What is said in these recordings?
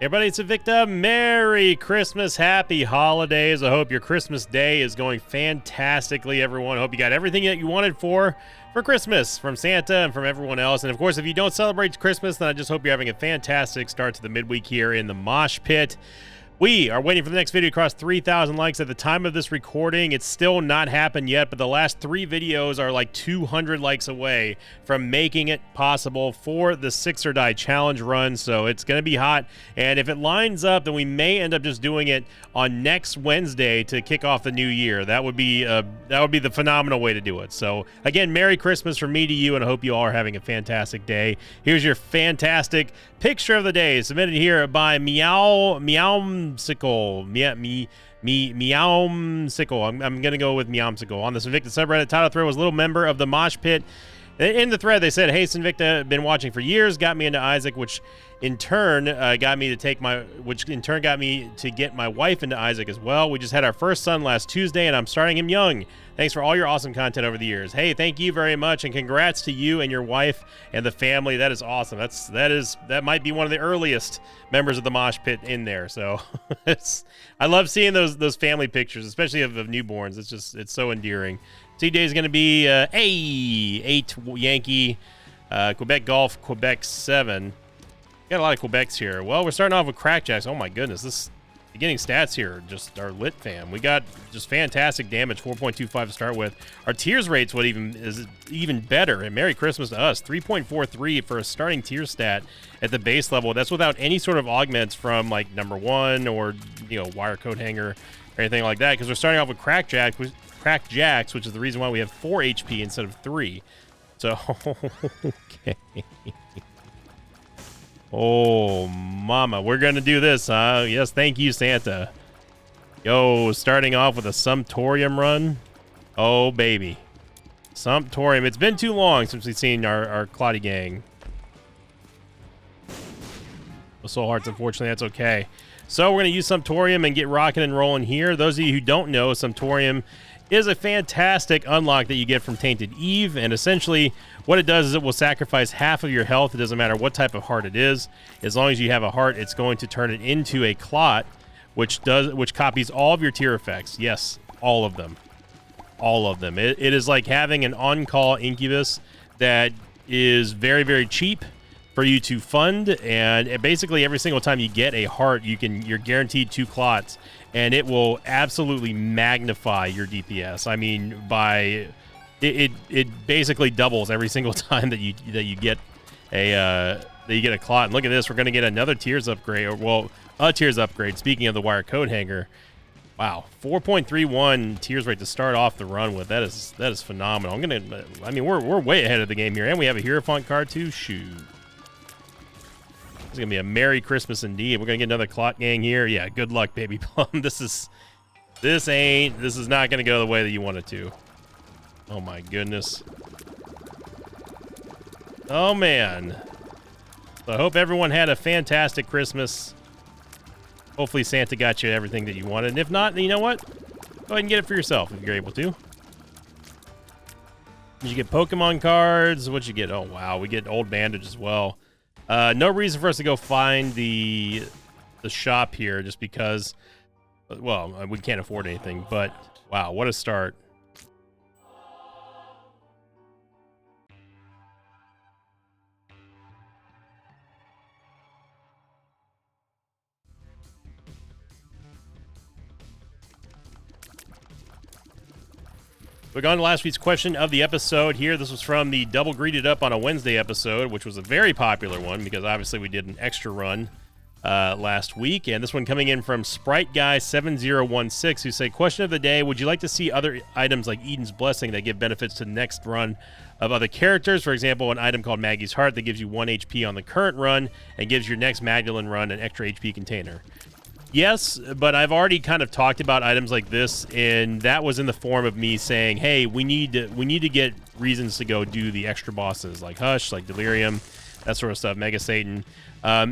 Everybody, it's Invicta. Merry Christmas, happy holidays. I hope your Christmas day is going fantastically, everyone. I hope you got everything that you wanted for Christmas from Santa and from everyone else. And of course, if you don't celebrate Christmas, then I just hope you're having a fantastic start to the midweek here in the Mosh Pit. We are waiting for the next video to cross 3,000 likes at the time of this recording. It's still not happened yet, but the last 3 videos are like 200 likes away from making it possible for the Six or Die challenge run. So it's going to be hot. And if it lines up, then we may end up just doing it on next Wednesday to kick off the new year. That would be the phenomenal way to do it. So again, Merry Christmas from me to you, and I hope you all are having a fantastic day. Here's your fantastic picture of the day submitted here by Meowmsicle. Meowmsicle. I'm gonna go with Meowmsicle. On this Invicta subreddit, title thread was a little member of the Mosh Pit. In the thread, they said, "Hey, Invicta, been watching for years, got me into Isaac, which in turn got me to get my wife into Isaac as well. We just had our first son last Tuesday, and I'm starting him young. Thanks for all your awesome content over the years." Hey, thank you very much, and congrats to you and your wife and the family. That is awesome. That might be one of the earliest members of the Mosh Pit in there. So I love seeing those family pictures, especially of newborns. It's so endearing. TJ is going to be 8 Yankee, Quebec Golf, Quebec 7. Got a lot of Quebecs here. Well, we're starting off with Crackjacks. Oh my goodness, this beginning stats here just are lit, fam. We got just fantastic damage, 4.25 to start with. Our tears rate's what is even better. And Merry Christmas to us, 3.43 for a starting tier stat at the base level. That's without any sort of augments from like number 1 or wire coat hanger or anything like that. Because we're starting off with Crackjacks, which is the reason why we have 4 HP instead of 3. So okay. Oh, mama, we're going to do this, huh? Yes, thank you, Santa. Yo, starting off with a Sumptorium run. Oh, baby. Sumptorium. It's been too long since we've seen our Clotty gang. Soul Hearts, unfortunately, that's okay. So we're going to use Sumptorium and get rocking and rolling here. Those of you who don't know, Sumptorium is a fantastic unlock that you get from Tainted Eve, and essentially what it does is it will sacrifice half of your health. It doesn't matter what type of heart it is. As long as you have a heart, it's going to turn it into a clot, which copies all of your tier effects. Yes, all of them. All of them. It is like having an on-call incubus that is very, very cheap for you to fund, and basically every single time you get a heart, you're guaranteed 2 clots, and it will absolutely magnify your DPS. I mean, it basically doubles every single time that you get a clot. And look at this, we're going to get another tiers upgrade, a tiers upgrade. Speaking of the wire coat hanger, wow, 4.31 tiers rate to start off the run with. That is phenomenal. We're way ahead of the game here, and we have a Hierophant card too. Shoot. It's going to be a Merry Christmas indeed. We're going to get another clot gang here. Yeah, good luck, baby plum. This is not going to go the way that you want it to. Oh my goodness. Oh man. So I hope everyone had a fantastic Christmas. Hopefully Santa got you everything that you wanted. And if not, then you know what? Go ahead and get it for yourself if you're able to. Did you get Pokemon cards? What'd you get? Oh wow, we get Old Bandage as well. No reason for us to go find the shop here just because, well, we can't afford anything, but wow, what a start. We're going to last week's question of the episode here. This was from the Double Greeted Up on a Wednesday episode, which was a very popular one because obviously we did an extra run last week. And this one coming in from Sprite Guy 7016, who said, question of the day, would you like to see other items like Eden's Blessing that give benefits to the next run of other characters? For example, an item called Maggie's Heart that gives you 1 HP on the current run and gives your next Magdalene run an extra HP container. Yes, but I've already kind of talked about items like this, and that was in the form of me saying, hey, we need to get reasons to go do the extra bosses like Hush, like Delirium, that sort of stuff, Mega Satan. I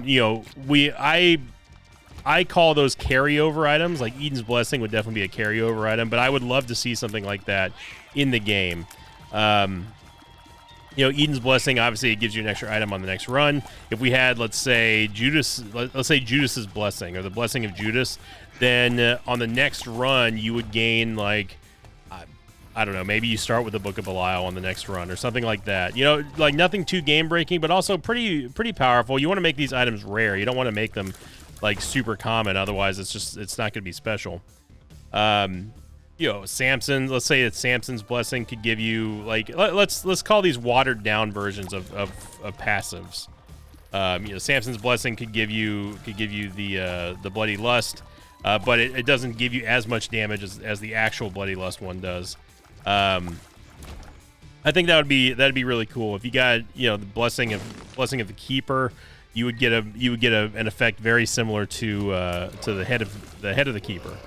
call those carryover items. Like Eden's Blessing would definitely be a carryover item, but I would love to see something like that in the game. You know, Eden's Blessing, obviously, it gives you an extra item on the next run. If we had, let's say, Judas's Blessing, or the Blessing of Judas, then on the next run, you would gain, like, I don't know, maybe you start with the Book of Belial on the next run, or something like that. You know, like, nothing too game-breaking, but also pretty powerful. You want to make these items rare. You don't want to make them, like, super common, otherwise it's not going to be special. You know, Samson, let's say that Samson's Blessing could give you, like, let's call these watered down versions of passives. You know, Samson's Blessing could give you the Bloody Lust, but it doesn't give you as much damage as the actual Bloody Lust one does. I think that'd be really cool if you got, you know, the blessing of the Keeper. You would get an effect very similar to the head of the Keeper.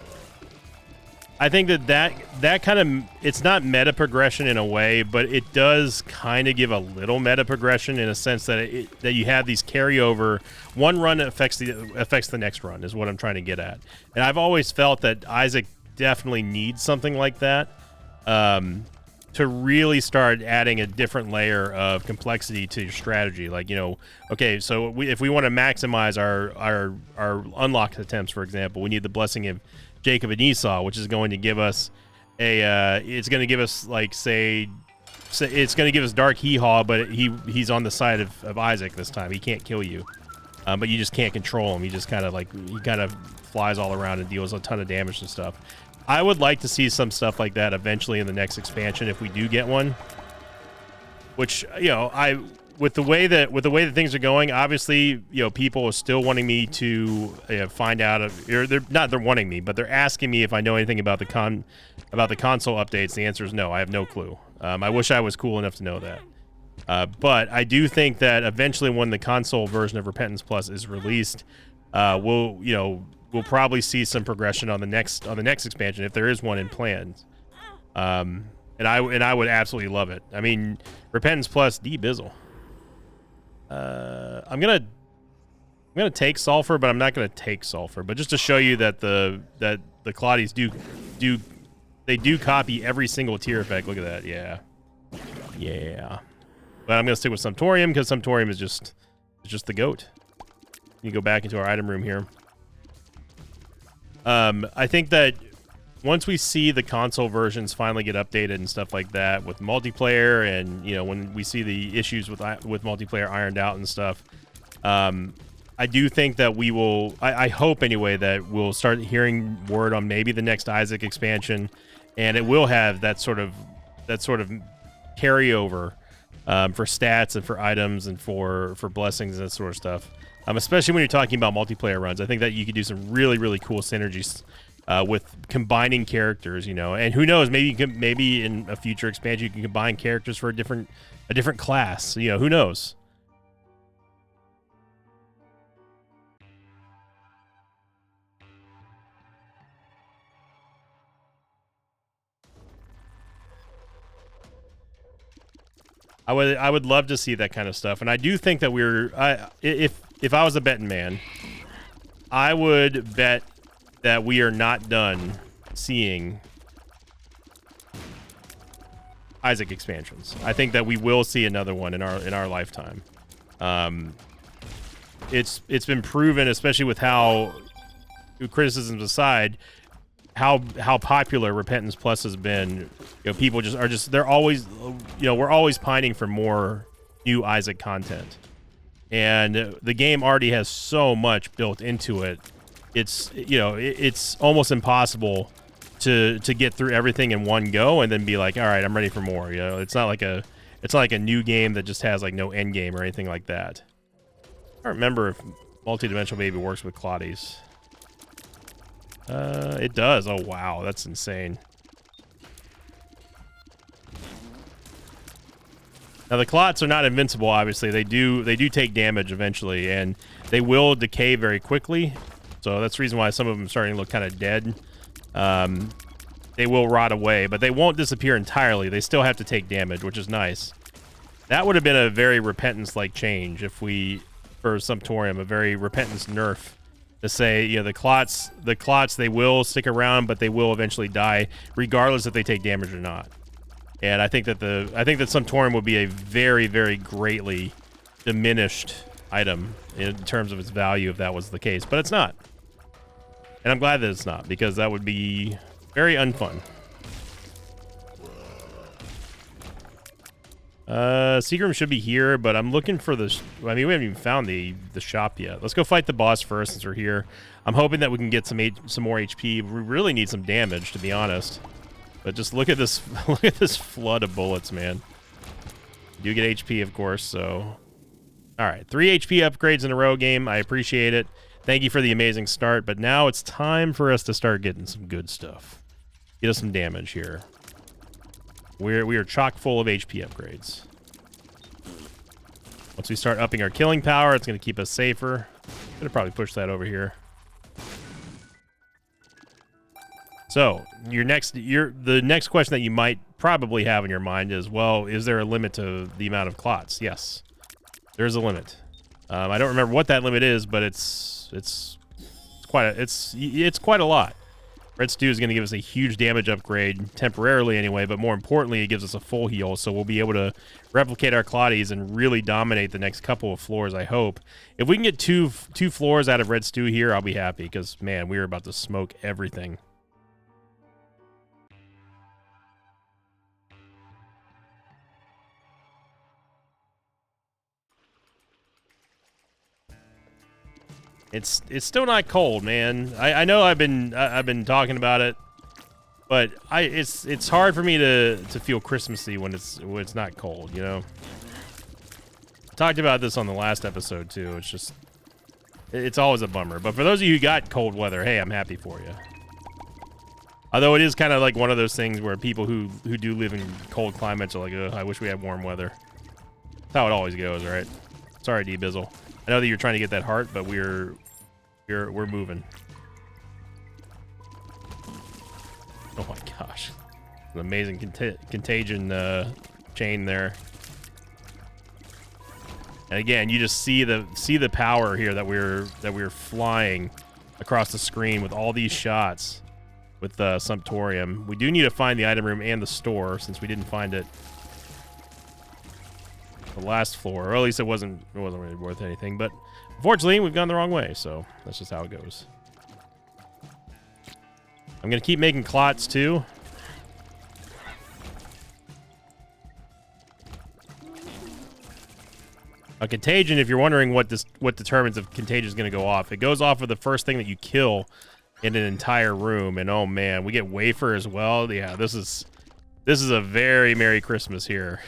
I think that kind of, it's not meta progression in a way, but it does kind of give a little meta progression in a sense that that you have these carryover. One run affects the next run is what I'm trying to get at. And I've always felt that Isaac definitely needs something like that to really start adding a different layer of complexity to your strategy. Like, you know, okay, so if we want to maximize our unlock attempts, for example, we need the Blessing of Jacob and Esau, which is going to give us it's going to give us, like, say it's going to give us Dark Hee-Haw, but he's on the side of Isaac this time. He can't kill you, but you just can't control him. He just kind of flies all around and deals a ton of damage and stuff. I would like to see some stuff like that eventually in the next expansion if we do get one. Which, you know, with the way that things are going, obviously, you know, people are still wanting me to find out. They're wanting me, but they're asking me if I know anything about the console updates. The answer is no. I have no clue. I wish I was cool enough to know that. But I do think that eventually, when the console version of Repentance Plus is released, we'll probably see some progression on the next expansion if there is one in plans. And I would absolutely love it. I mean, Repentance Plus, D-Bizzle. I'm gonna take Sulfur, but I'm not gonna take Sulfur. But just to show you that the Claudies do copy every single tier effect. Look at that, yeah. But I'm gonna stick with Sumptorium because Sumptorium is just the goat. You go back into our item room here. I think that once we see the console versions finally get updated and stuff like that with multiplayer, and, you know, when we see the issues with multiplayer ironed out and stuff, I do think that we will, I hope anyway, that we'll start hearing word on maybe the next Isaac expansion, and it will have that sort of carryover for stats and for items and for blessings and that sort of stuff. Especially when you're talking about multiplayer runs, I think that you could do some really, really cool synergies with combining characters, you know, and who knows, maybe in a future expansion you can combine characters for a different class, you know, who knows. I would love to see that kind of stuff, and I do think that if I was a betting man, I would bet that we are not done seeing Isaac expansions. I think that we will see another one in our lifetime. It's been proven, especially with how, criticisms aside, how popular Repentance Plus has been. You know, people they're always, you know, we're always pining for more new Isaac content, and the game already has so much built into it. It's, you know, it's almost impossible to get through everything in one go and then be like, all right, I'm ready for more. You know, it's not like a new game that just has, like, no end game or anything like that. I don't remember if Multidimensional Baby works with Claudies. It does. Oh wow, that's insane. Now the clots are not invincible, obviously. They do take damage eventually, and they will decay very quickly. So that's the reason why some of them are starting to look kind of dead. They will rot away, but they won't disappear entirely. They still have to take damage, which is nice. That would have been a very Repentance-like change if we, for Sumptorium, a very Repentance nerf. To say, you know, the clots, they will stick around, but they will eventually die, regardless if they take damage or not. And I think that Sumptorium would be a very, very greatly diminished item in terms of its value if that was the case, but it's not. And I'm glad that it's not, because that would be very unfun. Secret room should be here, but I'm looking for the... I mean, we haven't even found the shop yet. Let's go fight the boss first since we're here. I'm hoping that we can get some more HP. We really need some damage, to be honest. But just look at this look at this flood of bullets, man. You do get HP, of course, so... Alright, 3 HP upgrades in a row, game. I appreciate it. Thank you for the amazing start, but now it's time for us to start getting some good stuff. Get us some damage here. We are chock full of HP upgrades. Once we start upping our killing power, it's going to keep us safer. I'm going to probably push that over here. So, the next question that you might probably have in your mind is, well, is there a limit to the amount of clots? Yes, there's a limit. I don't remember what that limit is, but it's quite a lot. Red Stew is going to give us a huge damage upgrade, temporarily anyway, but more importantly, it gives us a full heal, so we'll be able to replicate our Clotties and really dominate the next couple of floors, I hope. If we can get two floors out of Red Stew here, I'll be happy, because, man, we are about to smoke everything. It's still not cold, man. I know I've been talking about it, but it's hard for me to feel Christmassy when it's not cold, you know. I talked about this on the last episode too. It's always a bummer. But for those of you who got cold weather, hey, I'm happy for you. Although it is kind of like one of those things where people who do live in cold climates are like, ugh, I wish we had warm weather. That's how it always goes, right? Sorry, D-Bizzle. I know that you're trying to get that heart, but we're moving. Oh my gosh, an amazing contagion chain there. And again, you just see the power here that we're flying across the screen with all these shots with Sumptorium. We do need to find the item room and the store since we didn't find it. The last floor, or at least it wasn't really worth anything, but unfortunately we've gone the wrong way, so that's just how it goes. I'm gonna keep making clots too. A contagion, if you're wondering what determines if contagion is gonna go off, it goes off of the first thing that you kill in an entire room. And oh man, we get wafer as well. Yeah, this is a very Merry Christmas here.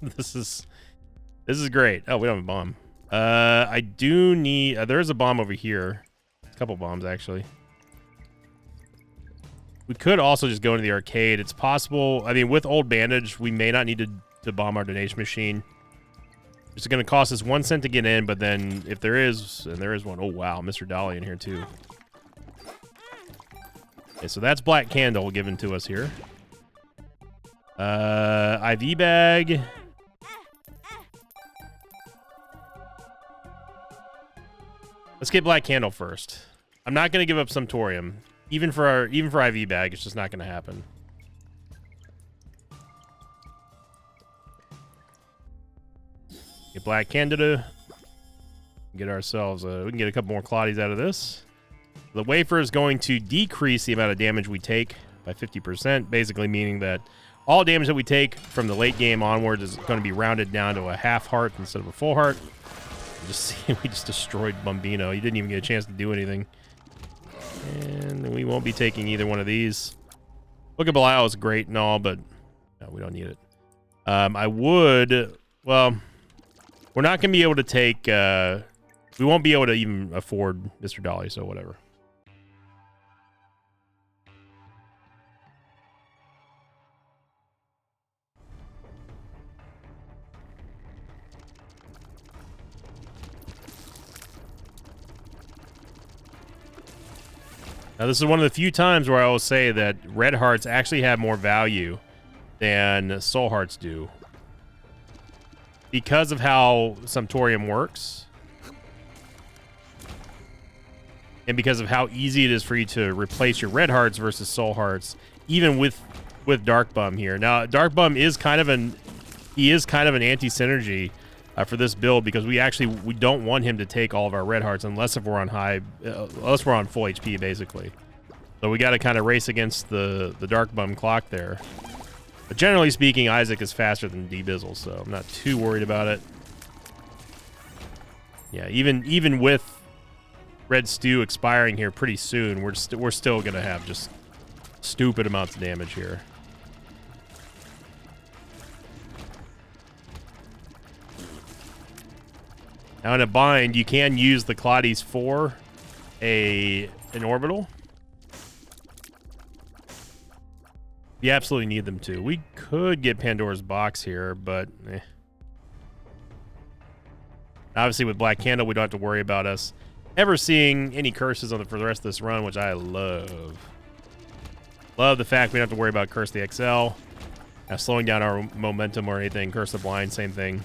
This is great. Oh, we don't have a bomb. I do need... there is a bomb over here. A couple bombs, actually. We could also just go into the arcade. It's possible... I mean, with Old Bandage, we may not need to bomb our donation machine. It's going to cost us 1 cent to get in, but then if there is... And there is one. Oh, wow. Mr. Dolly in here, too. Okay, so that's Black Candle given to us here. IV bag... Let's get Black Candle first. I'm not going to give up Sumptorium. Even for IV bag, it's just not going to happen. Get Black Candida. Get ourselves we can get a couple more Clotties out of this. The wafer is going to decrease the amount of damage we take by 50%, basically meaning that all damage that we take from the late game onwards is going to be rounded down to a half heart instead of a full heart. We just destroyed Bombino. He didn't even get a chance to do anything. And we won't be taking either one of these. Book of Belial is great and all, but no, we don't need it. I would... Well, we're not going to be able to take... we won't be able to even afford Mr. Dolly, so whatever. Now, this is one of the few times where I will say that red hearts actually have more value than soul hearts do. Because of how Sumptorium works. And because of how easy it is for you to replace your red hearts versus soul hearts, even with with Dark Bum here. Now, Dark Bum is kind of an anti-synergy for this build, because we don't want him to take all of our red hearts unless if we're on unless we're on full HP basically. So we got to kind of race against the Dark Bum clock there. But generally speaking, Isaac is faster than D-Bizzle, so I'm not too worried about it. Yeah, even with Red Stew expiring here pretty soon, we're still gonna have just stupid amounts of damage here. Now in a bind, you can use the Claudies for an orbital. You absolutely need them to. We could get Pandora's Box here, but obviously with Black Candle, we don't have to worry about us ever seeing any curses on for the rest of this run, which I love. Love the fact we don't have to worry about Curse the XL, slowing down our momentum or anything. Curse the Blind, same thing.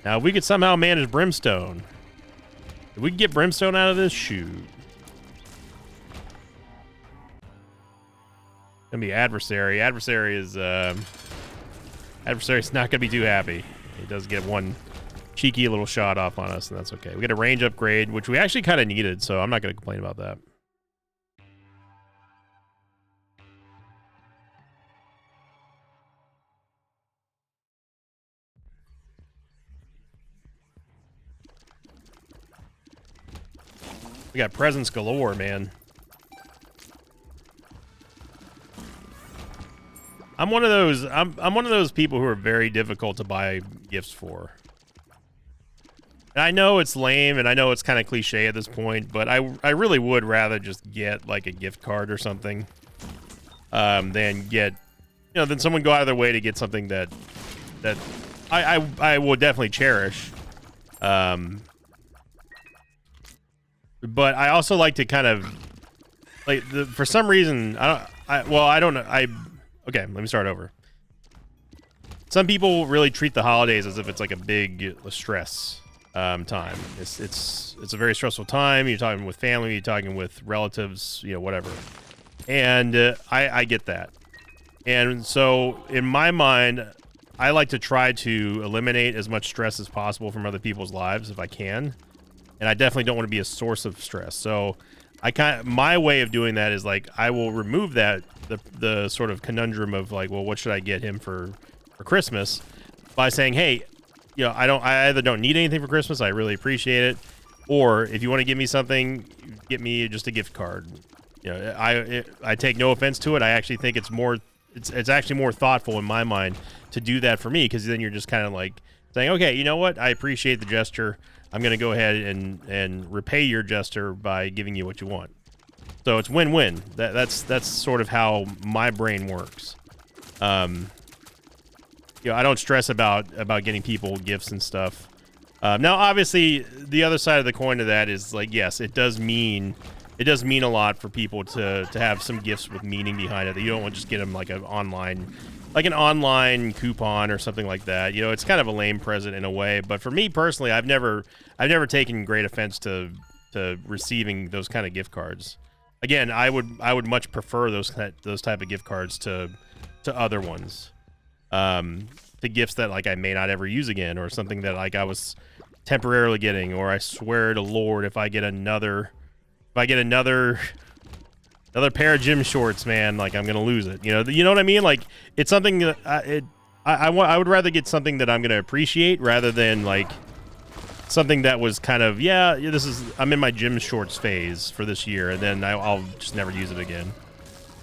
Now, if we could somehow manage Brimstone, if we can get Brimstone out of this, shoot. Gonna be Adversary. Adversary's not gonna be too happy. He does get one cheeky little shot off on us, and that's okay. We get a range upgrade, which we actually kind of needed, so I'm not gonna complain about that. We got presents galore, man. I'm one of those people who are very difficult to buy gifts for. And I know it's lame, and I know it's kind of cliche at this point, but I really would rather just get like a gift card or something, than get, than someone go out of their way to get something that I will definitely cherish. But I also like to kind of, like, for some reason, okay, let me start over. Some people really treat the holidays as if it's like a big stress time. It's a very stressful time. You're talking with family, you're talking with relatives, whatever. And I get that. And so in my mind, I like to try to eliminate as much stress as possible from other people's lives if I can. And I definitely don't want to be a source of stress. So my way of doing that is like, I will remove that, the sort of conundrum of like, well, what should I get him for Christmas, by saying, hey, I either don't need anything for Christmas, I really appreciate it, or if you want to give me something, get me just a gift card. I take no offense to it. I actually think it's actually more thoughtful in my mind to do that for me, because then you're just kind of like saying, okay, you know what, I appreciate the gesture. I'm going to go ahead and repay your gesture by giving you what you want. So it's win-win. That's sort of how my brain works. I don't stress about getting people gifts and stuff. Now, obviously, the other side of the coin to that is like, yes, it does mean a lot for people to have some gifts with meaning behind it. That you don't want to just get them like an online coupon or something like that. It's kind of a lame present in a way. But for me personally, I've never taken great offense to receiving those kind of gift cards. Again, I would much prefer those type of gift cards to other ones, to gifts that like I may not ever use again, or something that like I was temporarily getting, or I swear to Lord, if I get another pair of gym shorts, man, like I'm gonna lose it. You know what I mean? Like, it's something that I would rather get something that I'm gonna appreciate rather than like something that was kind of, I'm in my gym shorts phase for this year, and then I'll just never use it again.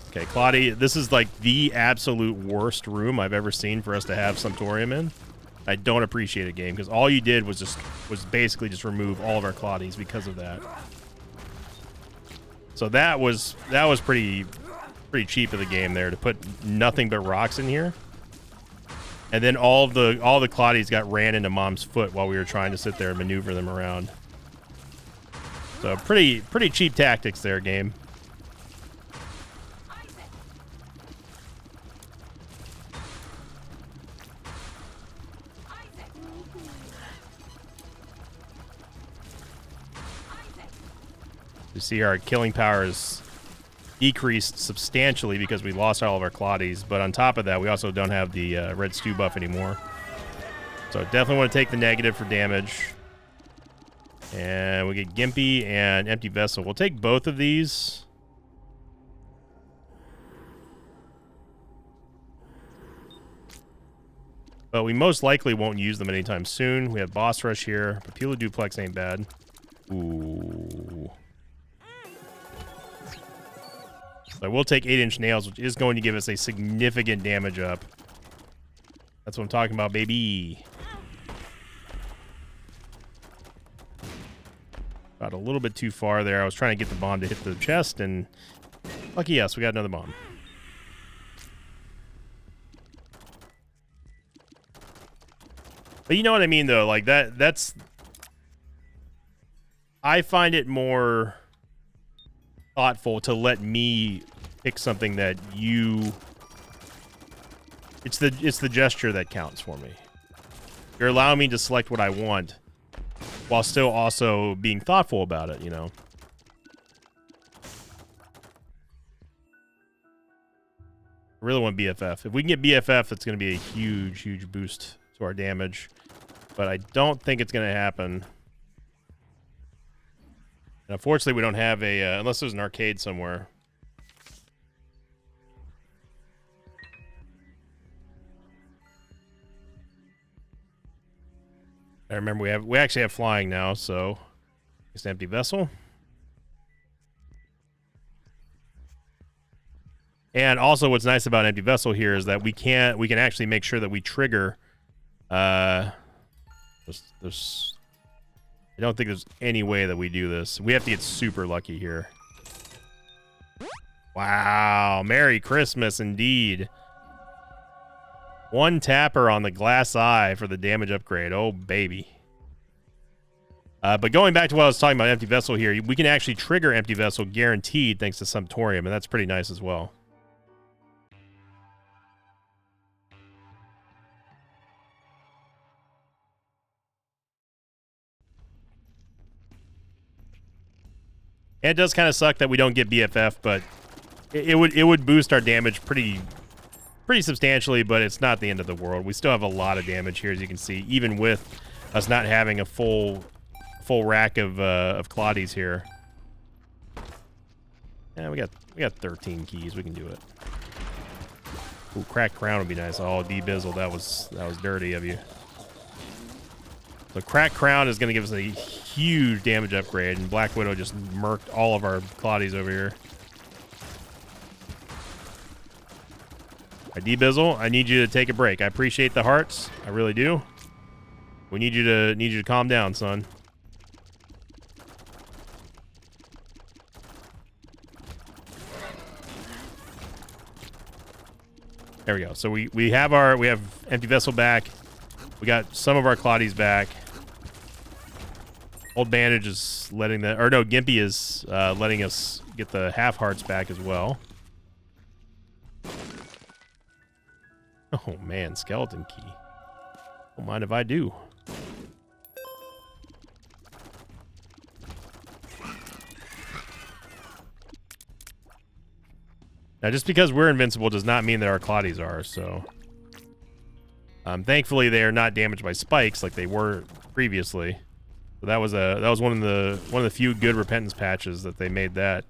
Okay, Claudia, this is like the absolute worst room I've ever seen for us to have Sumptorium in. I don't appreciate it, game, because all you did was basically just remove all of our Claudies because of that. So that was pretty cheap of the game there to put nothing but rocks in here. And then all the Claudies got ran into Mom's foot while we were trying to sit there and maneuver them around. So pretty cheap tactics there, game. You see our killing power is decreased substantially because we lost all of our Claudies, but on top of that, we also don't have the red stew buff anymore. So definitely want to take the negative for damage. And we get Gimpy and Empty Vessel. We'll take both of these. But we most likely won't use them anytime soon. We have Boss Rush here. Papilla Duplex ain't bad. Ooh. So we'll take 8-inch nails, which is going to give us a significant damage up. That's what I'm talking about, baby. Got a little bit too far there. I was trying to get the bomb to hit the chest, and lucky us, we got another bomb. But you know what I mean, though? Like, that's... I find it more thoughtful to let me pick something that you... It's the gesture that counts for me. You're allowing me to select what I want while still also being thoughtful about it, you know? I really want BFF. If we can get BFF, it's going to be a huge, huge boost to our damage. But I don't think it's going to happen. And unfortunately, we don't have a... unless there's an arcade somewhere. I remember we actually have flying now, so it's an Empty Vessel. And also what's nice about Empty Vessel here is that we can actually make sure that we trigger I don't think there's any way that we do this. We have to get super lucky here. Wow, Merry Christmas indeed. One tapper on the glass eye for the damage upgrade. Oh, baby. But going back to what I was talking about, Empty Vessel here, we can actually trigger Empty Vessel guaranteed thanks to Sumptorium, and that's pretty nice as well. And it does kind of suck that we don't get BFF, but it would boost our damage pretty substantially, but it's not the end of the world. We still have a lot of damage here, as you can see, even with us not having a full rack of Claudies here. Yeah, we got 13 keys. We can do it. Ooh, Cracked Crown would be nice. Oh, D-Bizzle, that was dirty of you. So Cracked Crown is going to give us a huge damage upgrade, and Black Widow just murked all of our Claudies over here. D-Bizzle, I need you to take a break. I appreciate the hearts. I really do. We need you to calm down, son. There we go. So we have Empty Vessel back. We got some of our Claudies back. Old Bandage is letting the... Or no, Gimpy is letting us get the half hearts back as well. Oh, man. Skeleton key. Don't mind if I do. Now, just because we're invincible does not mean that our Claudies are, so... thankfully, they are not damaged by spikes like they were previously. So that was one of the few good repentance patches that they made that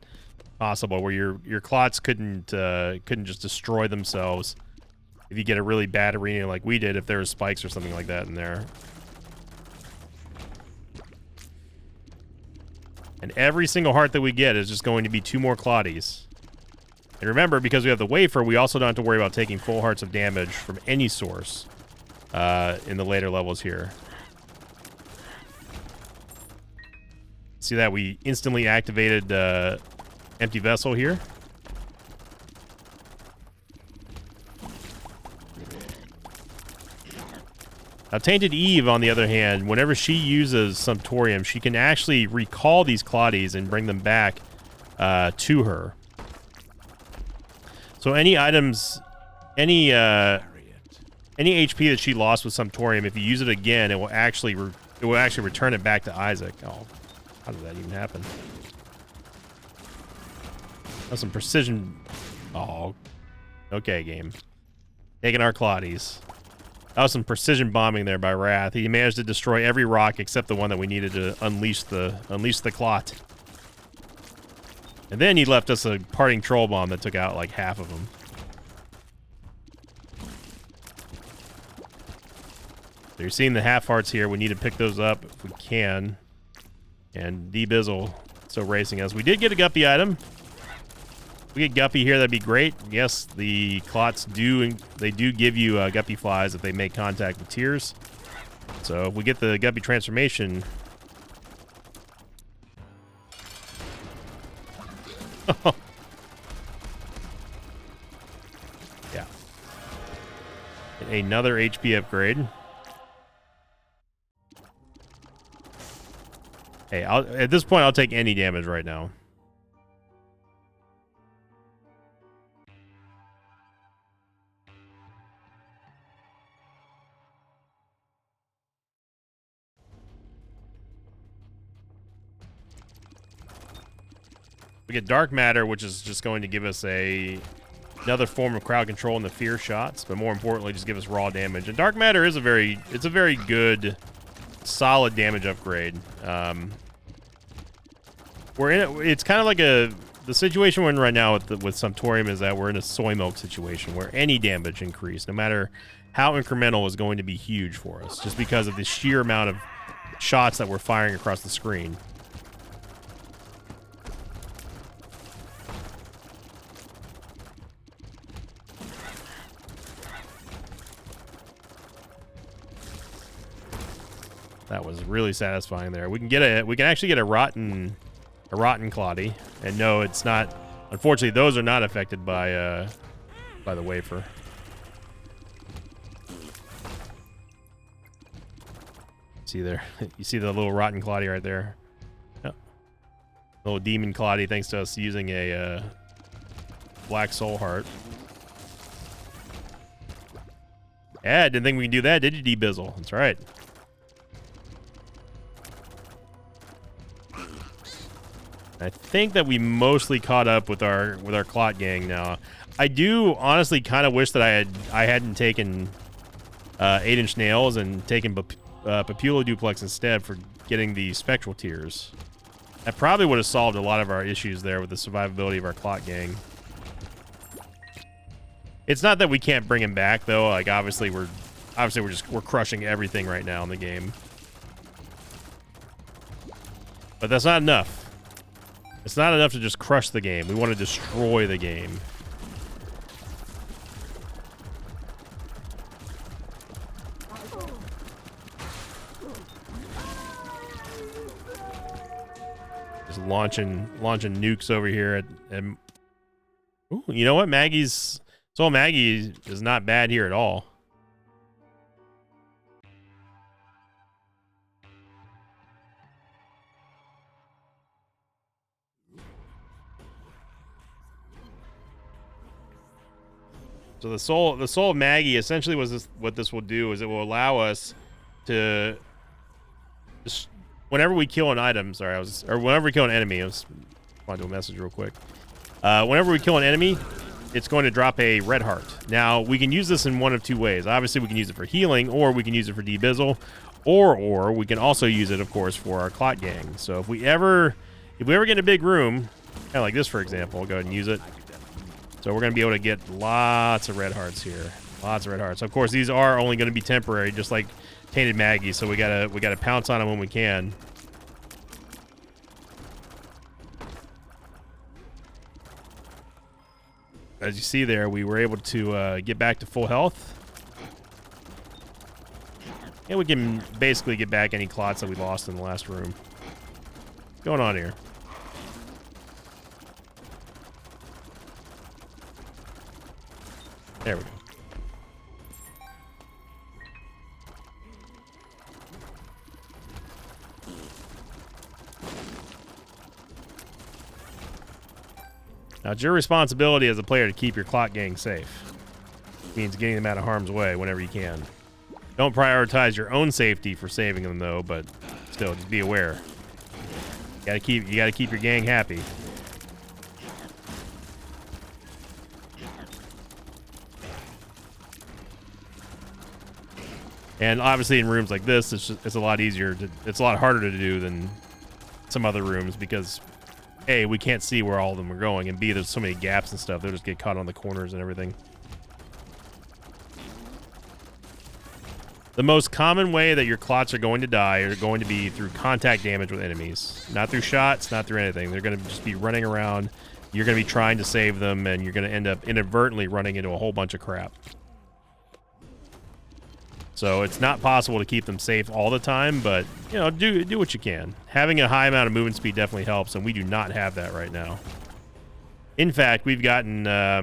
possible, where your clots couldn't just destroy themselves if you get a really bad arena like we did, if there was spikes or something like that in there. And every single heart that we get is just going to be 2 more Claudies. And remember, because we have the wafer, we also don't have to worry about taking full hearts of damage from any source in the later levels here. See that? We instantly activated Empty Vessel here. Now, Tainted Eve, on the other hand, whenever she uses Sumptorium, she can actually recall these Claudies and bring them back to her. So any items, any HP that she lost with Sumptorium, if you use it again, it will actually return it back to Isaac. Oh, how did that even happen? That's some precision. Oh, okay, game. Taking our Claudies. That was some precision bombing there by Wrath. He managed to destroy every rock except the one that we needed to unleash the clot. And then he left us a parting troll bomb that took out like half of them. So you're seeing the half hearts here. We need to pick those up if we can. And D-Bizzle still racing us. We did get a Guppy item. If we get Guppy here, that'd be great. Yes, the clots do give you Guppy flies if they make contact with tears. So if we get the Guppy transformation. Yeah. Another HP upgrade. Hey, at this point, I'll take any damage right now. We get Dark Matter, which is just going to give us another form of crowd control in the fear shots, but more importantly, just give us raw damage. And Dark Matter is a very good, solid damage upgrade. We're in it. It's kind of like the situation we're in right now with Sumptorium is that we're in a soy milk situation where any damage increase, no matter how incremental, is going to be huge for us, just because of the sheer amount of shots that we're firing across the screen. That was really satisfying there. We can actually get a rotten Claudie. And no, it's not. Unfortunately, those are not affected by the wafer. See there? You see the little rotten Claudie right there? Yep. Little demon Claudie, thanks to us using a black soul heart. Yeah, didn't think we can do that, did you, D-Bizzle? That's right. I think that we mostly caught up with our clot gang now. I do honestly kind of wish that I hadn't taken 8-inch nails and taken Papula Duplex instead for getting the spectral tears. That probably would have solved a lot of our issues there with the survivability of our clot gang. It's not that we can't bring him back though. Like obviously we're crushing everything right now in the game. But that's not enough. It's not enough to just crush the game. We want to destroy the game. Just launching nukes over here at ooh, you know what? Soul Maggie is not bad here at all. So the soul of Maggie essentially what this will do is it will allow us to just whenever we kill an item. Sorry, whenever we kill an enemy. I was want to do a message real quick. Whenever we kill an enemy, it's going to drop a red heart. Now we can use this in one of two ways. Obviously, we can use it for healing, or we can use it for D-Bizzle, or we can also use it, of course, for our clot gang. So if we ever get in a big room, kind of like this, for example, we'll go ahead and use it. So we're going to be able to get lots of red hearts here. Lots of red hearts. Of course, these are only going to be temporary, just like Tainted Maggie, so we gotta pounce on them when we can. As you see there, we were able to get back to full health. And we can basically get back any clots that we lost in the last room. What's going on here? There we go. Now, it's your responsibility as a player to keep your clot gang safe. It means getting them out of harm's way whenever you can. Don't prioritize your own safety for saving them, though, but still, just be aware. You gotta keep your gang happy. And obviously in rooms like this, it's a lot easier. It's a lot harder to do than some other rooms because A, we can't see where all of them are going, and B, there's so many gaps and stuff. They'll just get caught on the corners and everything. The most common way that your clots are going to die are going to be through contact damage with enemies. Not through shots, not through anything. They're going to just be running around. You're going to be trying to save them, and you're going to end up inadvertently running into a whole bunch of crap. So it's not possible to keep them safe all the time, but, you know, do what you can. Having a high amount of movement speed definitely helps, and we do not have that right now. In fact, we've gotten, I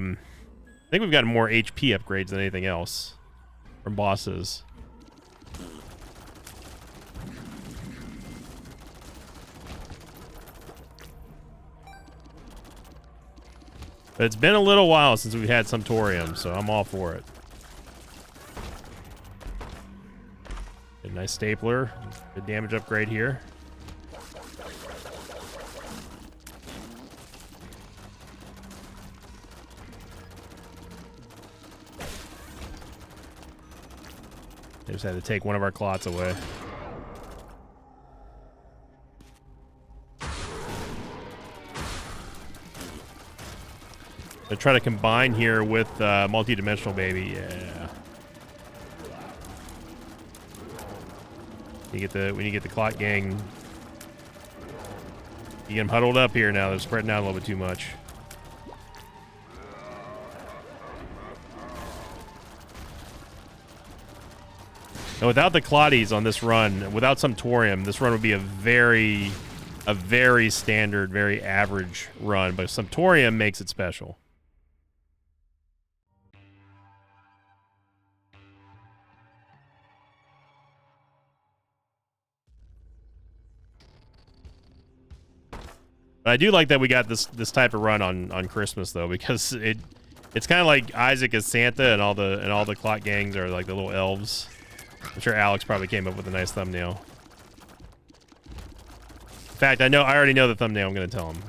think we've gotten more HP upgrades than anything else from bosses. But it's been a little while since we've had Sumptorium, so I'm all for it. Get a nice stapler. Good damage upgrade here. They just had to take one of our clots away. I try to combine here with multi-dimensional baby. Yeah. When you get the clot gang, you get them huddled up here now. They're spreading out a little bit too much. Now, without the Clotties on this run, without Sumptorium, this run would be a very standard, very average run. But Sumptorium makes it special. But I do like that we got this type of run on Christmas though, because it's kind of like Isaac as Santa, and all the clot gangs are like the little elves. I'm sure Alex probably came up with a nice thumbnail. In fact, I already know the thumbnail. I'm going to tell him.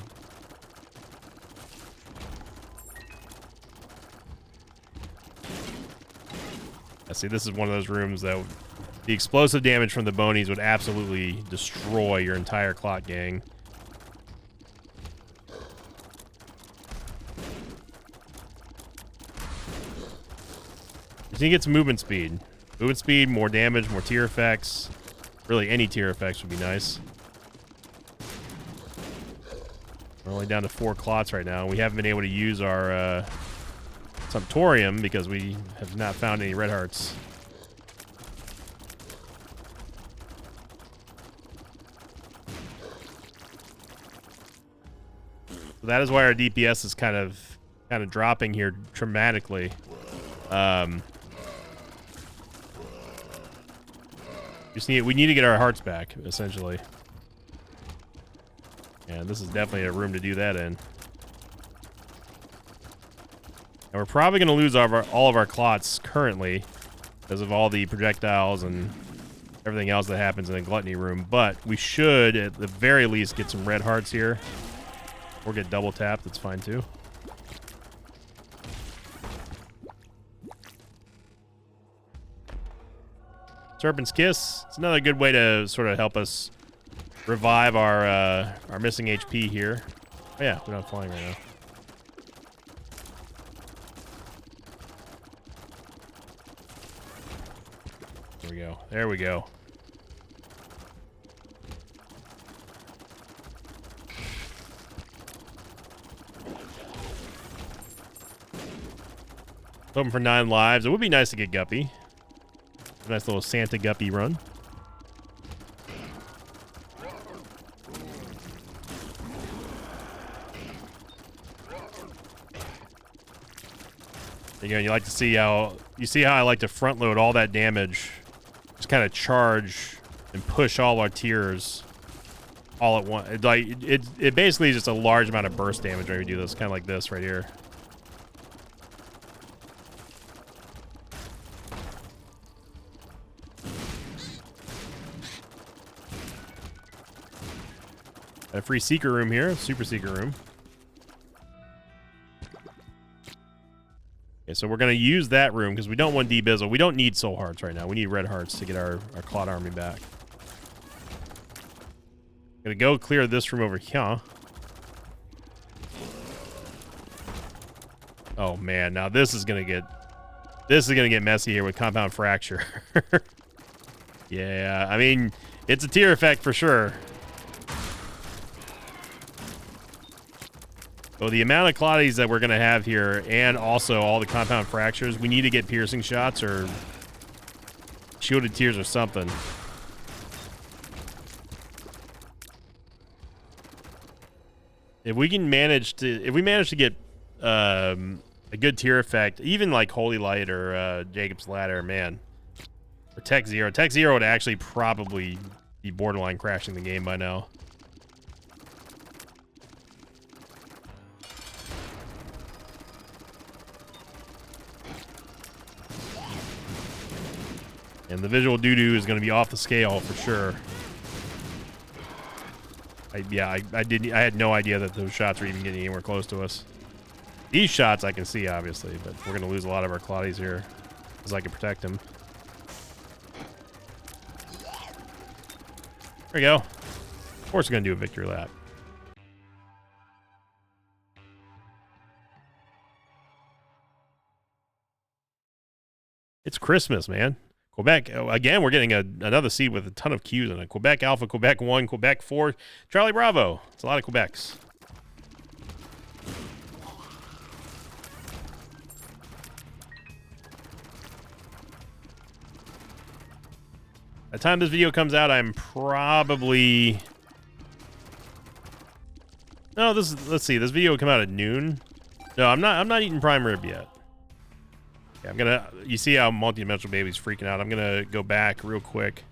See, this is one of those rooms that the explosive damage from the bonies would absolutely destroy your entire clot gang. Just need to get some movement speed. Movement speed, more damage, more tier effects. Really, any tier effects would be nice. We're only down to 4 clots right now. We haven't been able to use our Sumptorium because we have not found any red hearts. So that is why our DPS is kind of dropping here dramatically. We need to get our hearts back, essentially. And this is definitely a room to do that in. And we're probably going to lose all of our clots currently because of all the projectiles and everything else that happens in the gluttony room. But we should, at the very least, get some red hearts here. Or get double tapped. That's fine, too. Serpent's Kiss. It's another good way to sort of help us revive our missing HP here. Oh yeah, we're not flying right now. There we go. There we go. Hoping for 9 lives. It would be nice to get Guppy. Nice little Santa Guppy run. Again, you like to see how I like to front load all that damage, just kind of charge and push all our tiers all at once. It basically is just a large amount of burst damage when we do this, kind of like this right here. A free secret room here, super secret room. Okay, so we're going to use that room because we don't want D-Bizzle. We don't need soul hearts right now. We need red hearts to get our Clot army back. Gonna go clear this room over here. Oh man, now this is gonna get messy here with compound fracture. Yeah, I mean, it's a tier effect for sure. So the amount of Clotties that we're going to have here, and also all the compound fractures, we need to get piercing shots or shielded tears or something. If we manage to get a good tier effect, even like Holy Light or Jacob's Ladder, man, or Tech Zero. Tech Zero would actually probably be borderline crashing the game by now. And the visual doo-doo is going to be off the scale for sure. I had no idea that those shots were even getting anywhere close to us. These shots I can see, obviously, but we're going to lose a lot of our Clotties here because I can protect them. There we go. Of course we're going to do a victory lap. It's Christmas, man. Quebec, again, we're getting another seed with a ton of Qs in it. Quebec Alpha, Quebec 1, Quebec 4, Charlie Bravo. It's a lot of Quebecs. By the time this video comes out, I'm probably... No, let's see. This video will come out at noon. No, I'm not eating prime rib yet. Yeah, you see how Multidimensional Baby's freaking out. I'm gonna go back real quick.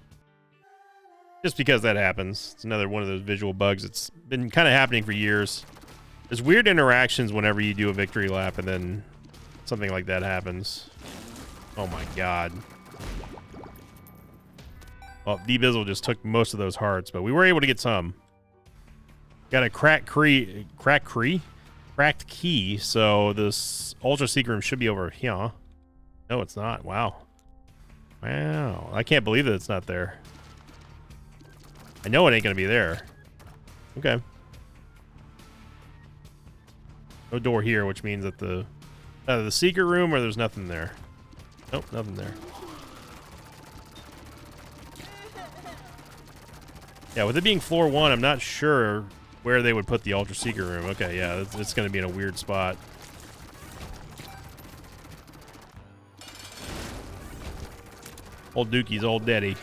Just because that happens. It's another one of those visual bugs. It's been kind of happening for years. There's weird interactions whenever you do a victory lap and then something like that happens. Oh my god. Well, D-Bizzle just took most of those hearts, but we were able to get some. Got a cracked key, so this Ultra Secret Room should be over here. No, it's not. Wow. Wow. I can't believe that it's not there. I know it ain't going to be there. Okay. No door here, which means that the secret room or there's nothing there. Nope, nothing there. Yeah, with it being floor 1, I'm not sure where they would put the Ultra Secret Room. Okay, yeah, it's going to be in a weird spot. Old Dookie's old daddy.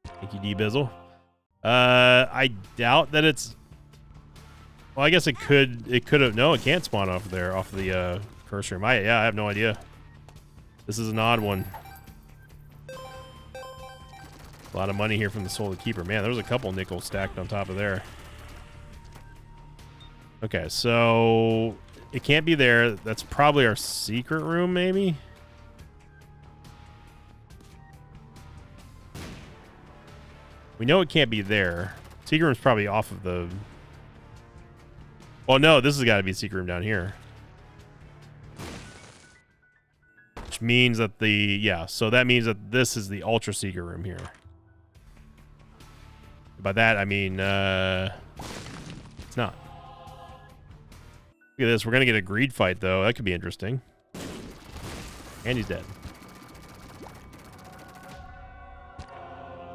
Thank you, D-Bizzle. I doubt that it's... Well, I guess it could have... No, it can't spawn off there, off the curse room. I have no idea. This is an odd one. A lot of money here from the Soul of the Keeper. Man, there was a couple nickels stacked on top of there. Okay, so it can't be there. That's probably our secret room, maybe? We know it can't be there. Secret room's probably off of the... Well, no, this has got to be a secret room down here. Which means that the... Yeah, so that means that this is the Ultra Secret Room here. By that, I mean, it's not. Look at this. We're going to get a greed fight, though. That could be interesting. And he's dead.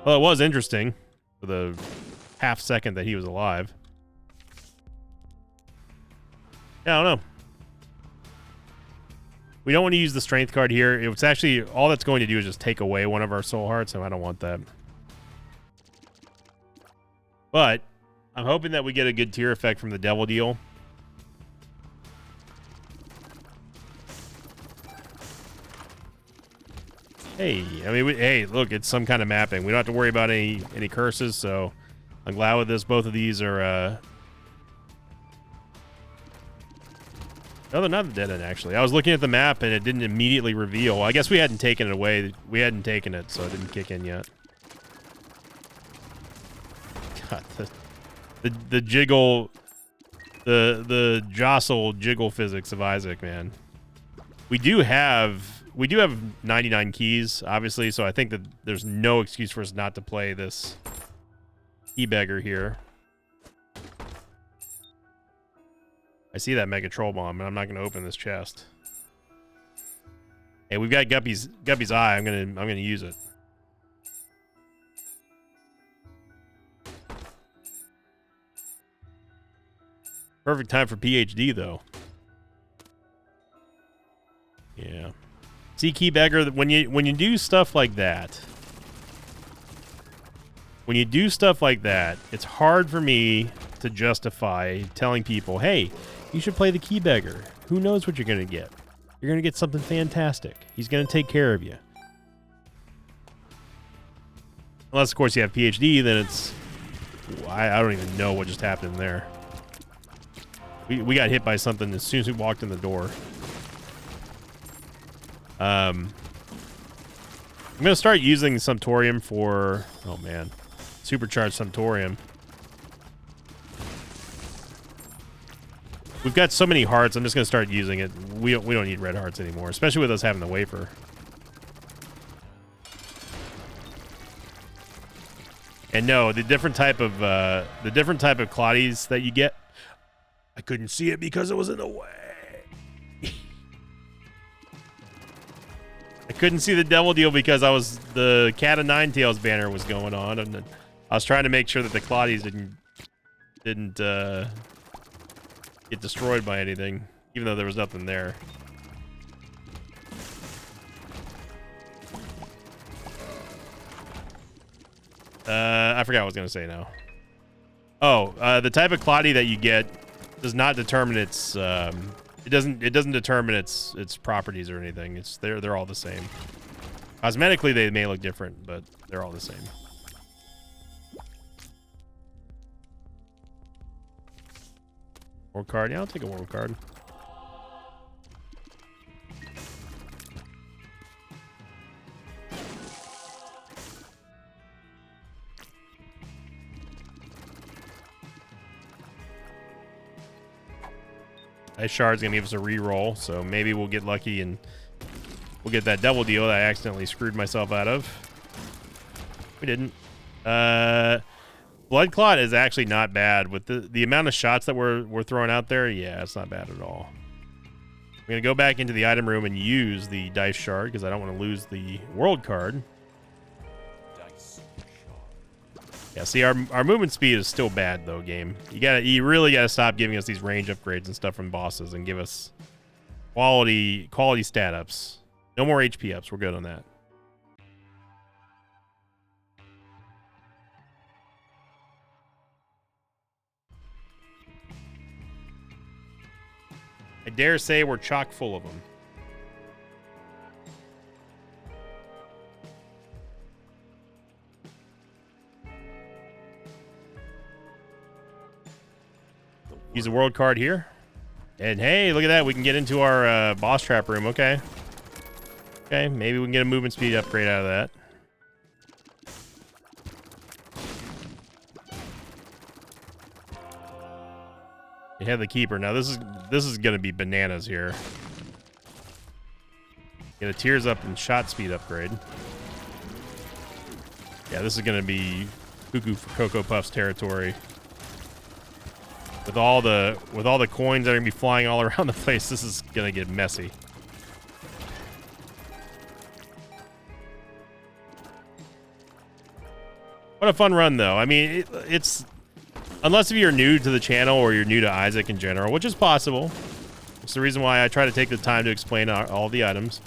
Well, it was interesting for the half second that he was alive. Yeah, I don't know. We don't want to use the strength card here. It's actually, all that's going to do is just take away one of our soul hearts, and I don't want that. But I'm hoping that we get a good tier effect from the Devil Deal. Hey, I mean, hey, look, it's some kind of mapping. We don't have to worry about any curses, so I'm glad with this. Both of these are... No, they're not dead end, actually. I was looking at the map, and it didn't immediately reveal. I guess we hadn't taken it away. We hadn't taken it, so it didn't kick in yet. God, the jiggle The jostle jiggle physics of Isaac, man. We do have 99 keys, obviously, so I think that there's no excuse for us not to play this key beggar here. I see that Mega Troll Bomb, and I'm not going to open this chest. Hey, we've got Guppy's eye. I'm gonna use it. Perfect time for PhD though. Yeah. See, key beggar, when you do stuff like that, it's hard for me to justify telling people, hey, you should play the key beggar. Who knows what you're gonna get? You're gonna get something fantastic. He's gonna take care of you. Unless, of course, you have PhD, then it's... I don't even know what just happened there. We got hit by something as soon as we walked in the door. I'm going to start using Sumptorium for... Oh, man. Supercharged Sumptorium. We've got so many hearts, I'm just going to start using it. We don't need red hearts anymore, especially with us having the wafer. And no, the different type of Claudies that you get, I couldn't see it because it was in the way. I couldn't see the Devil Deal because the Cat of Nine Tails banner was going on, and I was trying to make sure that the Claudies didn't get destroyed by anything, even though there was nothing there. I forgot what I was gonna say now. Oh, the type of Claudie that you get does not determine its it doesn't determine its properties or anything. They're all the same. Cosmetically they may look different, but they're all the same. World card, yeah, I'll take a world card. That shard's gonna give us a re-roll, so maybe we'll get lucky and we'll get that Devil Deal that I accidentally screwed myself out of. We didn't. Blood Clot is actually not bad with the amount of shots that we're throwing out there. Yeah, it's not bad at all. I'm gonna go back into the item room and use the dice shard because I don't want to lose the world card. Yeah, see, our movement speed is still bad though, game. You really gotta stop giving us these range upgrades and stuff from bosses and give us quality stat ups. No more HP ups. We're good on that. I dare say we're chock full of them. Use the world card here. And hey, look at that. We can get into our boss trap room. Okay. Okay, maybe we can get a movement speed upgrade out of that. You have the keeper. Now this is gonna be bananas here. Get a tears up and shot speed upgrade. Yeah, this is gonna be cuckoo for Cocoa Puffs territory. With all the coins that are gonna be flying all around the place, this is gonna get messy. What a fun run, though. I mean, it's unless if you're new to the channel or you're new to Isaac in general, which is possible. It's the reason why I try to take the time to explain all the items.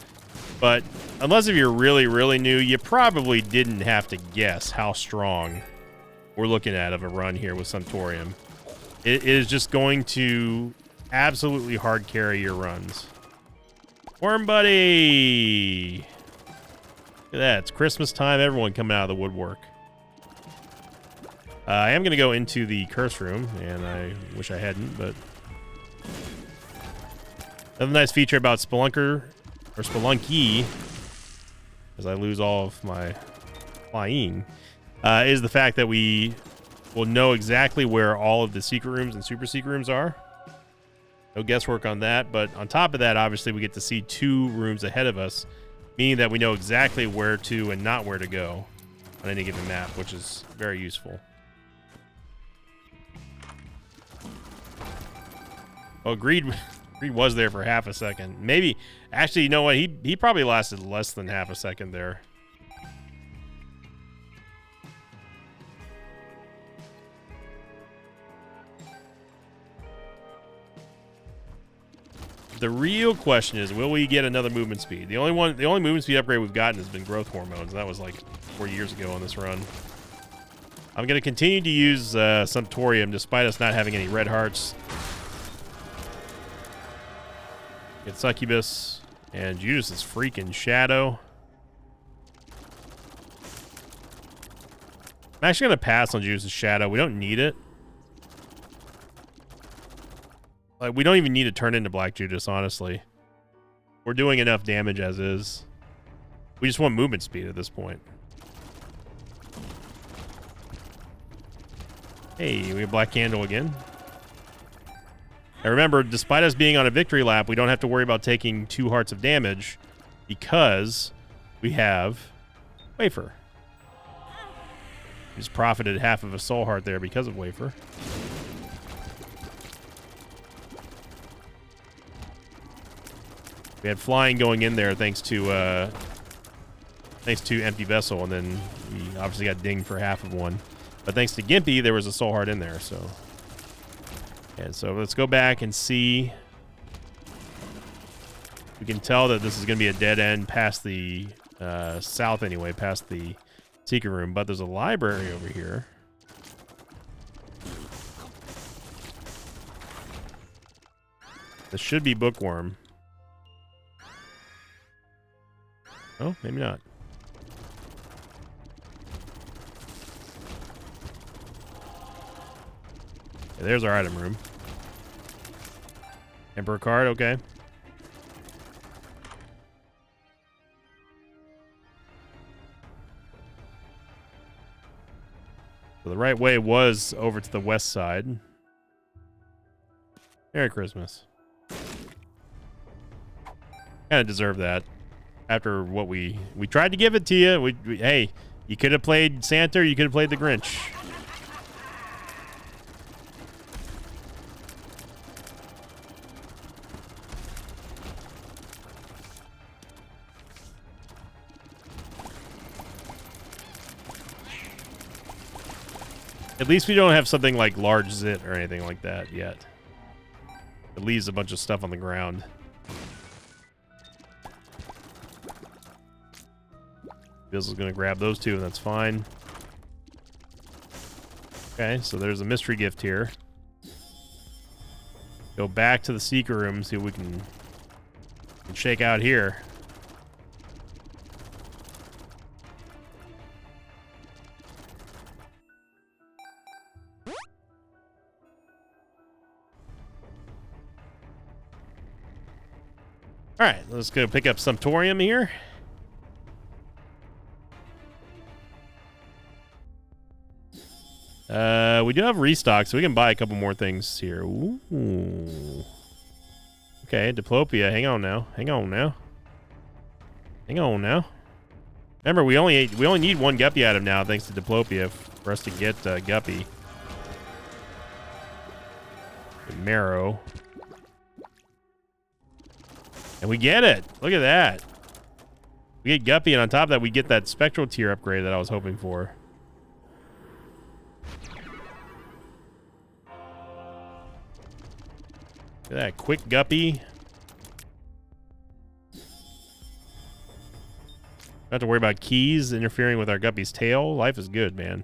But unless if you're really, really new, you probably didn't have to guess how strong we're looking at of a run here with Sumptorium. It is just going to absolutely hard carry your runs. Worm Buddy! Look at that. It's Christmas time. Everyone coming out of the woodwork. I am going to go into the curse room, and I wish I hadn't, but... Another nice feature about Spelunker, or Spelunky, as I lose all of my flying, is the fact that we will know exactly where all of the secret rooms and super secret rooms are. No guesswork on that. But on top of that, obviously, we get to see 2 rooms ahead of us, meaning that we know exactly where to and not where to go on any given map, which is very useful. Oh, Greed was there for half a second. Maybe, actually, you know what? He probably lasted less than half a second there. The real question is, will we get another movement speed? The only movement speed upgrade we've gotten has been growth hormones. That was like 4 years ago on this run. I'm going to continue to use Sumptorium despite us not having any red hearts. Get Succubus and Judas' freaking Shadow. I'm actually going to pass on Judas' Shadow. We don't need it. Like, we don't even need to turn into Black Judas, honestly. We're doing enough damage as is. We just want movement speed at this point. Hey, we have Black Candle again. And remember, despite us being on a victory lap, we don't have to worry about taking 2 hearts of damage because we have Wafer. We just profited half of a soul heart there because of Wafer. We had flying going in there thanks to Empty Vessel, and then we obviously got dinged for half of one. But thanks to Gimpy, there was a soul heart in there. So, and so let's go back and see. We can tell that this is going to be a dead end past the south anyway, past the secret room. But there's a library over here. This should be Bookworm. Oh, maybe not. Okay, there's our item room. Emperor card, okay. So the right way was over to the west side. Merry Christmas. Kind of deserve that. After what we tried to give it to you. Hey, you could have played Santa or you could have played the Grinch. At least we don't have something like large zit or anything like that yet. It leaves a bunch of stuff on the ground. Bizzle's going to grab those 2, and that's fine. Okay, so there's a mystery gift here. Go back to the secret room, see what we can shake out here. All right, let's go pick up Sumptorium here. We do have restock, so we can buy a couple more things here. Ooh. Okay, Diplopia. Hang on now. Hang on now. Hang on now. Remember, we only need 1 Guppy item now, thanks to Diplopia, for us to get Guppy. Marrow. And we get it. Look at that. We get Guppy, and on top of that, we get that Spectral tier upgrade that I was hoping for. Look at that quick Guppy. Don't have to worry about keys interfering with our Guppy's tail. Life is good, man.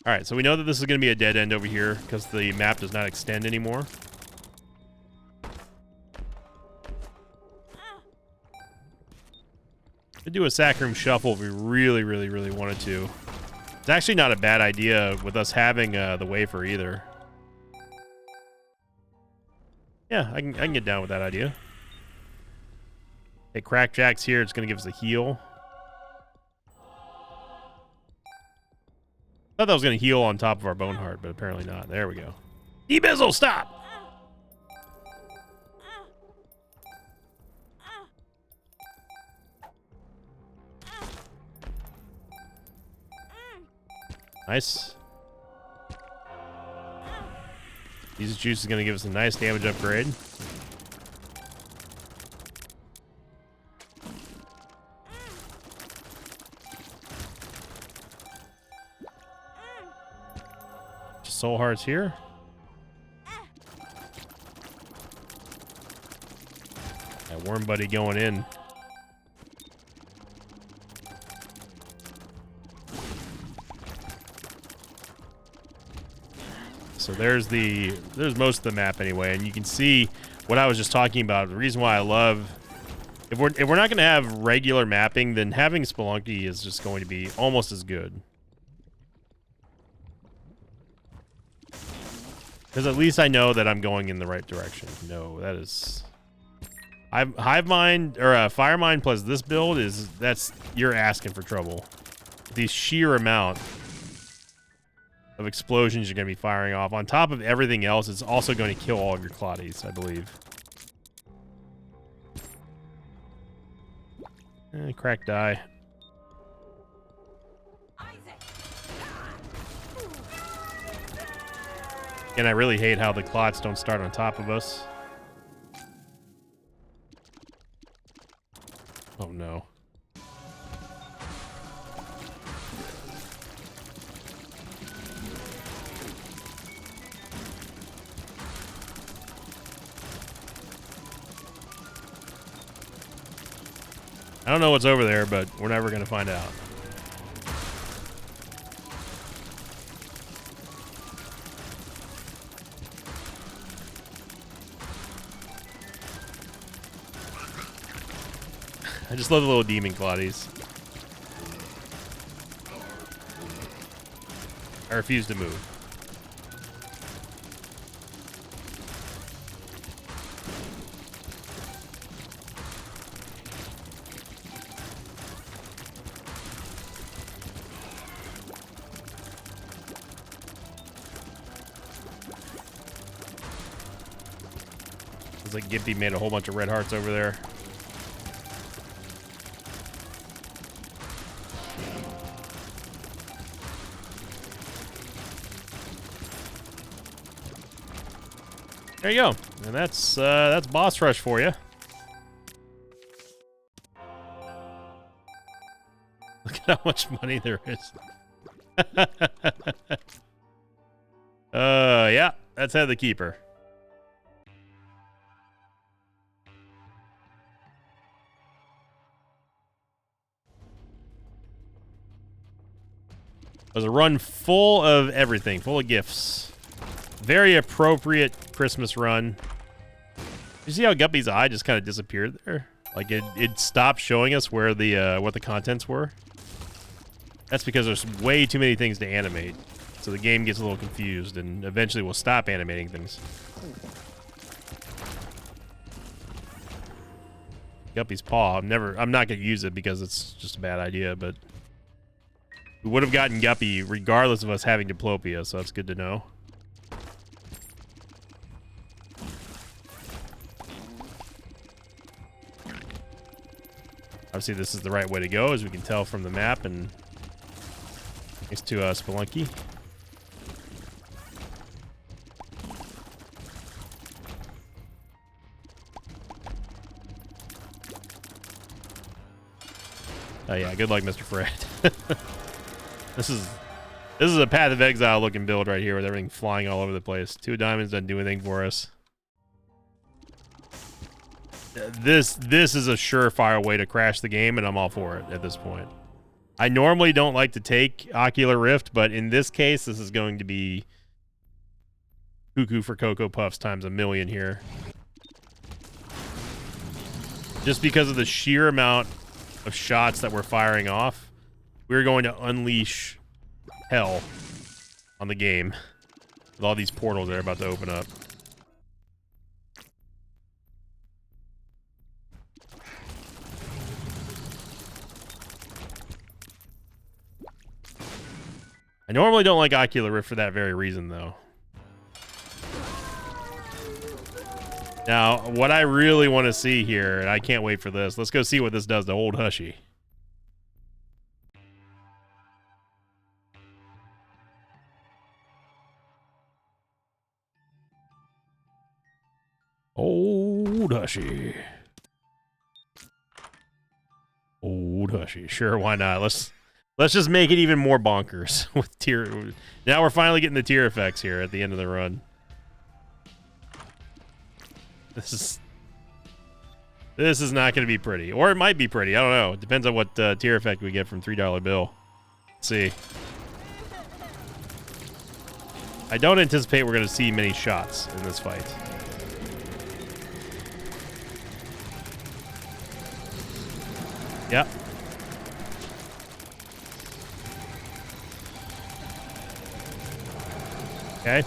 All right, so we know that this is going to be a dead end over here because the map does not extend anymore. Could do a Sacrum Shuffle if we really, really, really wanted to. It's actually not a bad idea with us having the Wafer either. Yeah, I can get down with that idea. Hey, Crackjack's here. It's going to give us a heal. Thought that was going to heal on top of our Boneheart, but apparently not. There we go. Ebizzle, stop! Nice. Jesus Juice is going to give us a nice damage upgrade. Soul Hearts here. That Worm Buddy going in. So there's most of the map anyway, and you can see what I was just talking about. The reason why I love, if we're not going to have regular mapping, then having Spelunky is just going to be almost as good. Because at least I know that I'm going in the right direction. No, that is... Hive Mind, or Fire Mind plus this build you're asking for trouble. The sheer amount of explosions you're going to be firing off. On top of everything else, it's also going to kill all of your Claudies, I believe. Crack die. And I really hate how the clots don't start on top of us. Oh no. I don't know what's over there, but we're never going to find out. I just love the little demon Claudies. I refuse to move. It's like Gimpy made a whole bunch of red hearts over there. There you go. And that's boss rush for you. Look at how much money there is. Yeah, that's Head of the Keeper. It was a run full of everything, full of gifts. Very appropriate Christmas run. You see how Guppy's eye just kind of disappeared there? Like it stopped showing us where the what the contents were. That's because there's way too many things to animate. So the game gets a little confused and eventually will stop animating things. Guppy's paw. I'm not gonna use it because it's just a bad idea, but we would have gotten Guppy regardless of us having Diplopia, so that's good to know. Obviously, this is the right way to go, as we can tell from the map, and thanks to Spelunky. Oh yeah, good luck, Mr. Fred. This is a Path of Exile looking build right here with everything flying all over the place. 2 diamonds doesn't do anything for us. This is a surefire way to crash the game, and I'm all for it at this point. I normally don't like to take Ocular Rift, but in this case, this is going to be cuckoo for Cocoa Puffs times a million here. Just because of the sheer amount of shots that we're firing off, we're going to unleash hell on the game with all these portals that are about to open up. I normally don't like Ocular Rift for that very reason, though. Now, what I really want to see here, and I can't wait for this, let's go see what this does to Old Hushy. Old Hushy. Old Hushy. Sure, why not? Let's just make it even more bonkers with tier. Now we're finally getting the tier effects here at the end of the run. This is not going to be pretty, or it might be pretty. I don't know. It depends on what tier effect we get from $3 bill. Let's see. I don't anticipate we're going to see many shots in this fight. Yep. Okay.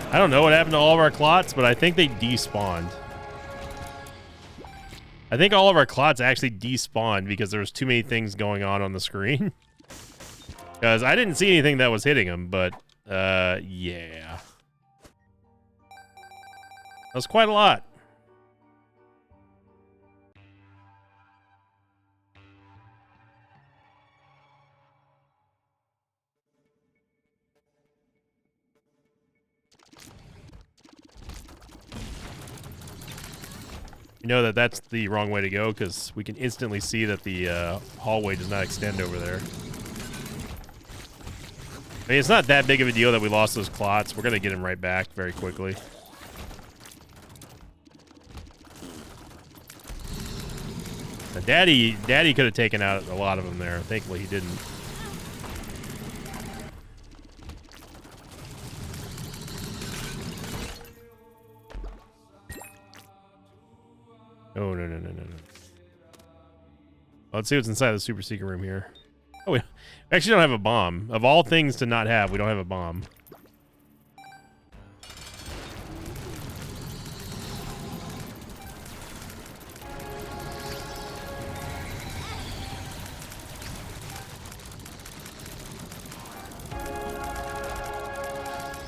I don't know what happened to all of our clots, but I think they despawned. I think all of our clots actually despawned because there was too many things going on the screen. Because I didn't see anything that was hitting them, but, yeah. That was quite a lot. You know that's the wrong way to go because we can instantly see that the hallway does not extend over there. I mean, it's not that big of a deal that we lost those clots. We're going to get them right back very quickly. Now, Daddy could have taken out a lot of them there. Thankfully, he didn't. Oh, no. Let's see what's inside the super secret room here. Oh, we actually don't have a bomb. Of all things to not have, we don't have a bomb.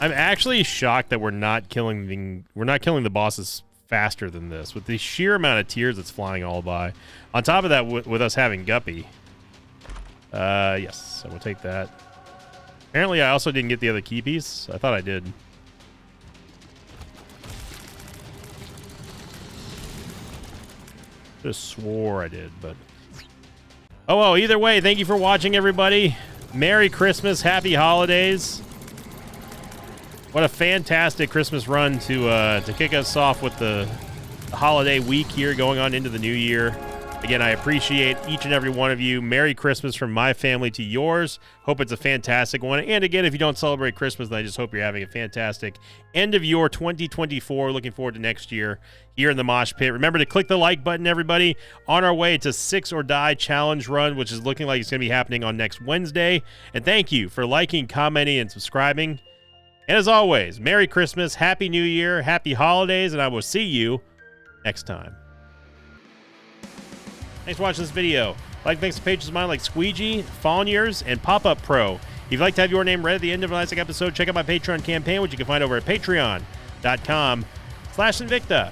I'm actually shocked that we're not killing the bosses faster than this with the sheer amount of tiers that's flying all by. On top of that, with us having Guppy. Yes, I will take that. Apparently, I also didn't get the other key piece. I thought I did. Just swore I did, but... Oh, well, either way, thank you for watching, everybody. Merry Christmas, Happy Holidays. What a fantastic Christmas run to kick us off with the holiday week here going on into the new year. Again, I appreciate each and every one of you. Merry Christmas from my family to yours. Hope it's a fantastic one. And again, if you don't celebrate Christmas, then I just hope you're having a fantastic end of your 2024. Looking forward to next year here in the Mosh Pit. Remember to click the like button, everybody. On our way to 6 or Die challenge run, which is looking like it's going to be happening on next Wednesday. And thank you for liking, commenting, and subscribing. And as always, Merry Christmas, Happy New Year, Happy Holidays, and I will see you next time. Thanks for watching this video. Thanks to pages of mine like Squeegee, Fawnyears, and Pop-Up Pro. If you'd like to have your name read at the end of an Isaac episode, check out my Patreon campaign, which you can find over at patreon.com/Sinvicta.